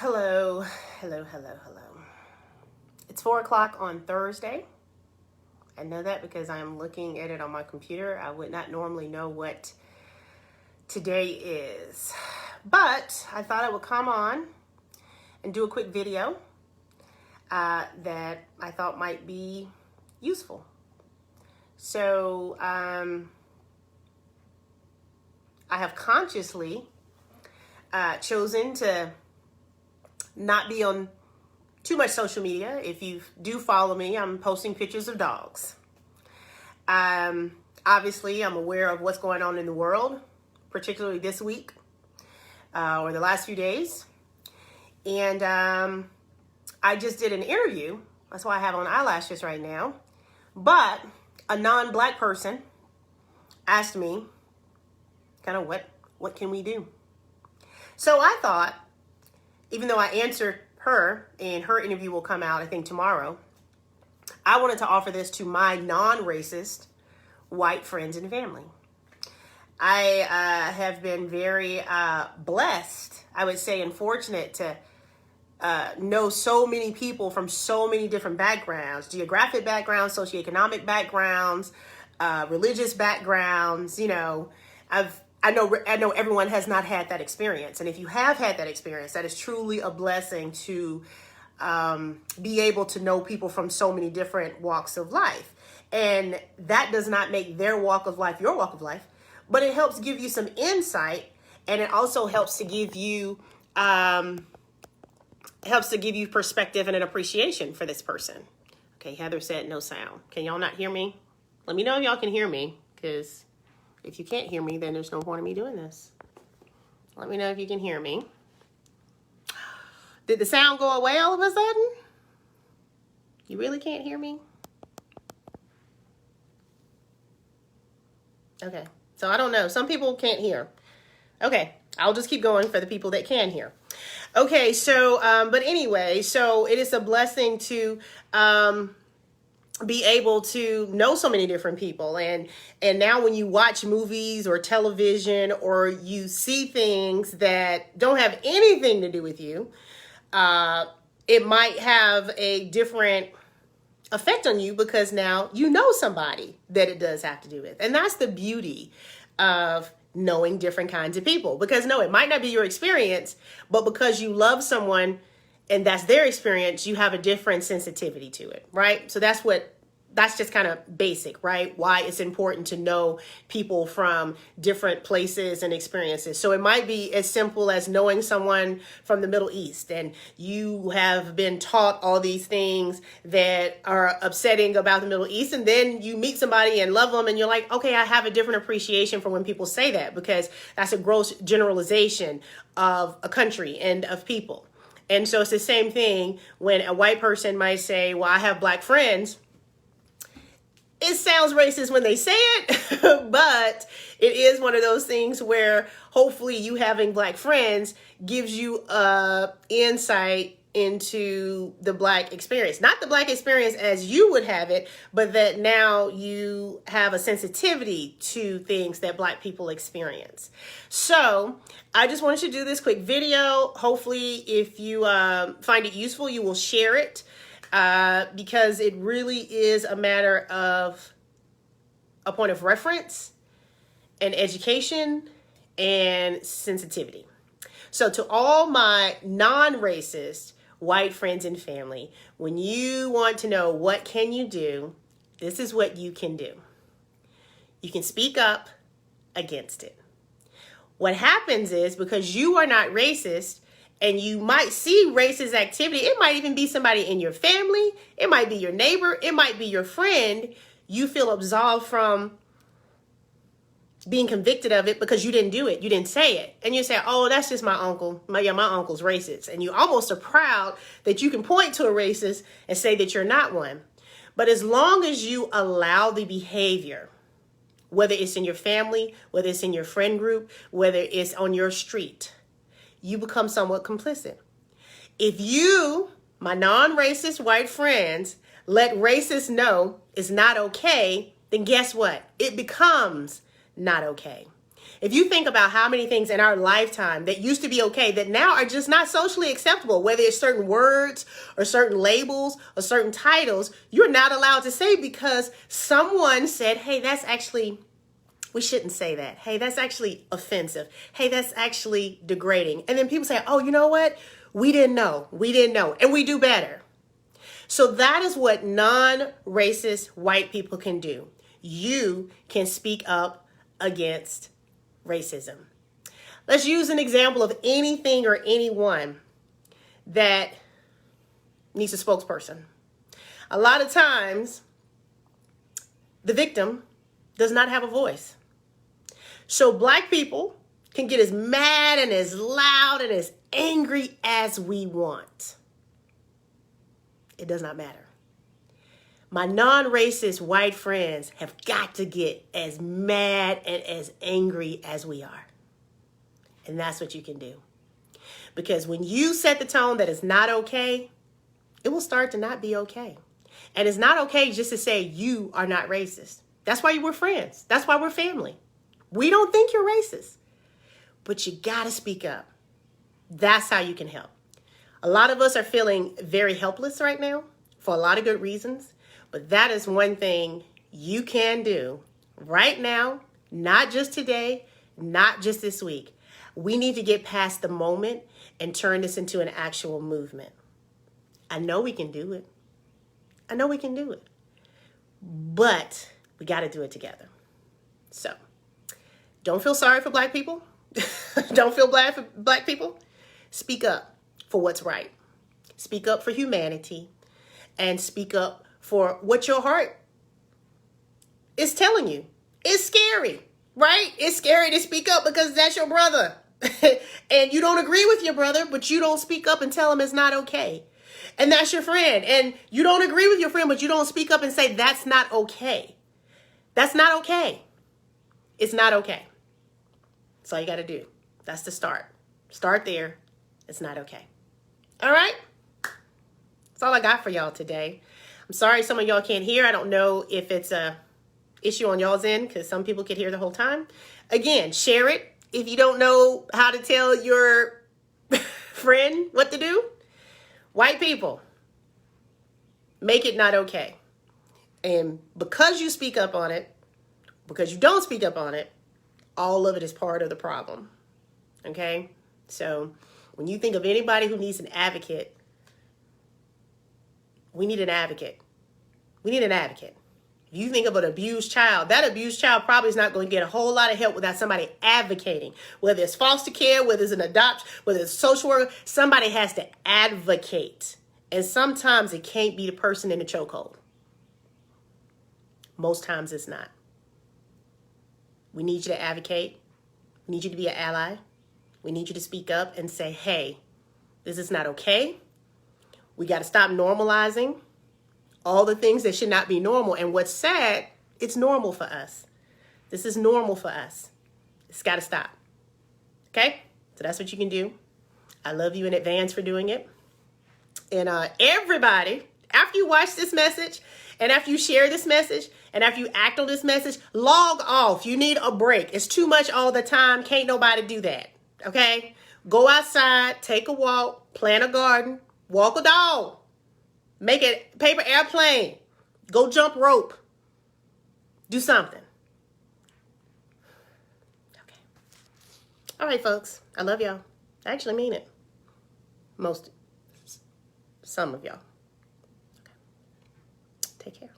Hello, hello, hello, hello. It's 4 o'clock on Thursday. I know that because I'm looking at it on my computer. I would not normally know what today is. But I thought I would come on and do a quick video that I thought might be useful. So I have consciously chosen to not be on too much social media. If you do follow me, I'm posting pictures of dogs. Obviously, I'm aware of what's going on in the world, particularly this week or the last few days. And I just did an interview. That's why I have on eyelashes right now. But a non-Black person asked me kind of what can we do? So I thought, even though I answered her and her interview will come out, I think tomorrow, I wanted to offer this to my non-racist white friends and family. I have been very blessed, I would say, and fortunate to know so many people from so many different backgrounds, geographic backgrounds, socioeconomic backgrounds, religious backgrounds. You know, I know everyone has not had that experience. And if you have had that experience, that is truly a blessing to be able to know people from so many different walks of life. And that does not make their walk of life your walk of life, but it helps give you some insight, and it also helps to give you perspective and an appreciation for this person. Okay, Heather said no sound. Can y'all not hear me? Let me know if y'all can hear me, because if you can't hear me, then there's no point in me doing this. Let me know if you can hear me. Did the sound go away all of a sudden? You really can't hear me? Okay, so I don't know. Some people can't hear. Okay, I'll just keep going for the people that can hear. Okay, so, but anyway, so it is a blessing to be able to know so many different people. And now when you watch movies or television, or you see things that don't have anything to do with you, it might have a different effect on you, because now you know somebody that it does have to do with. And that's the beauty of knowing different kinds of people, because no, it might not be your experience, but because you love someone and that's their experience, you have a different sensitivity to it, right? So that's just kind of basic, right? Why it's important to know people from different places and experiences. So it might be as simple as knowing someone from the Middle East, and you have been taught all these things that are upsetting about the Middle East, and then you meet somebody and love them, and you're like, okay, I have a different appreciation for when people say that, because that's a gross generalization of a country and of people. And so it's the same thing when a white person might say, well, I have Black friends. It sounds racist when they say it, but it is one of those things where hopefully you having Black friends gives you insight into the Black experience. Not the Black experience as you would have it, but that now you have a sensitivity to things that Black people experience. So I just wanted to do this quick video. Hopefully, if you find it useful, you will share it. Because it really is a matter of a point of reference and education and sensitivity. So to all my non-racist white friends and family, when you want to know what can you do, this is what you can do. You can speak up against it. What happens is, because you are not racist, and you might see racist activity, it might even be somebody in your family, it might be your neighbor, it might be your friend, you feel absolved from being convicted of it because you didn't do it, you didn't say it. And you say, oh, that's just my uncle, my uncle's racist. And you almost are proud that you can point to a racist and say that you're not one. But as long as you allow the behavior, whether it's in your family, whether it's in your friend group, whether it's on your street, you become somewhat complicit. If you, my non-racist white friends, let racists know it's not okay, then guess what? It becomes not okay. If you think about how many things in our lifetime that used to be okay that now are just not socially acceptable, whether it's certain words or certain labels or certain titles, you're not allowed to say because someone said, hey, that's actually, we shouldn't say that. Hey, that's actually offensive. Hey, that's actually degrading. And then people say, oh, you know what? We didn't know. We didn't know. And we do better. So that is what non-racist white people can do. You can speak up against racism. Let's use an example of anything or anyone that needs a spokesperson. A lot of times, the victim does not have a voice. So Black people can get as mad and as loud and as angry as we want. It does not matter. My non-racist white friends have got to get as mad and as angry as we are. And that's what you can do. Because when you set the tone that it's not okay, it will start to not be okay. And it's not okay just to say you are not racist. That's why we're friends. That's why we're family. We don't think you're racist. But you got to speak up. That's how you can help. A lot of us are feeling very helpless right now for a lot of good reasons. But that is one thing you can do right now, not just today, not just this week. We need to get past the moment and turn this into an actual movement. I know we can do it. I know we can do it. But we got to do it together. So don't feel sorry for Black people. Don't feel bad for Black people. Speak up for what's right. Speak up for humanity. And speak up for what your heart is telling you. It's scary, right? It's scary to speak up because that's your brother. And you don't agree with your brother, but you don't speak up and tell him it's not okay. And that's your friend. And you don't agree with your friend, but you don't speak up and say that's not okay. That's not okay. It's not okay. That's all you got to do. That's the start. Start there. It's not okay. All right? That's all I got for y'all today. I'm sorry some of y'all can't hear. I don't know if it's a issue on y'all's end because some people could hear the whole time. Again, share it. If you don't know how to tell your friend what to do, white people, make it not okay. And because you speak up on it, because you don't speak up on it, all of it is part of the problem. Okay? So when you think of anybody who needs an advocate, we need an advocate. We need an advocate. If you think of an abused child, that abused child probably is not going to get a whole lot of help without somebody advocating. Whether it's foster care, whether it's an adopt, whether it's social worker, somebody has to advocate. And sometimes it can't be the person in the chokehold. Most times it's not. We need you to advocate. We need you to be an ally. We need you to speak up and say, hey, this is not okay. We got to stop normalizing all the things that should not be normal. And what's sad, it's normal for us. This is normal for us. It's got to stop. Okay? So that's what you can do. I love you in advance for doing it. And everybody, after you watch this message, and after you share this message, and after you act on this message, log off. You need a break. It's too much all the time. Can't nobody do that. Okay? Go outside, take a walk, plant a garden, walk a dog. Make a paper airplane. Go jump rope. Do something. Okay. All right, folks. I love y'all. I actually mean it. Some of y'all. Okay. Take care.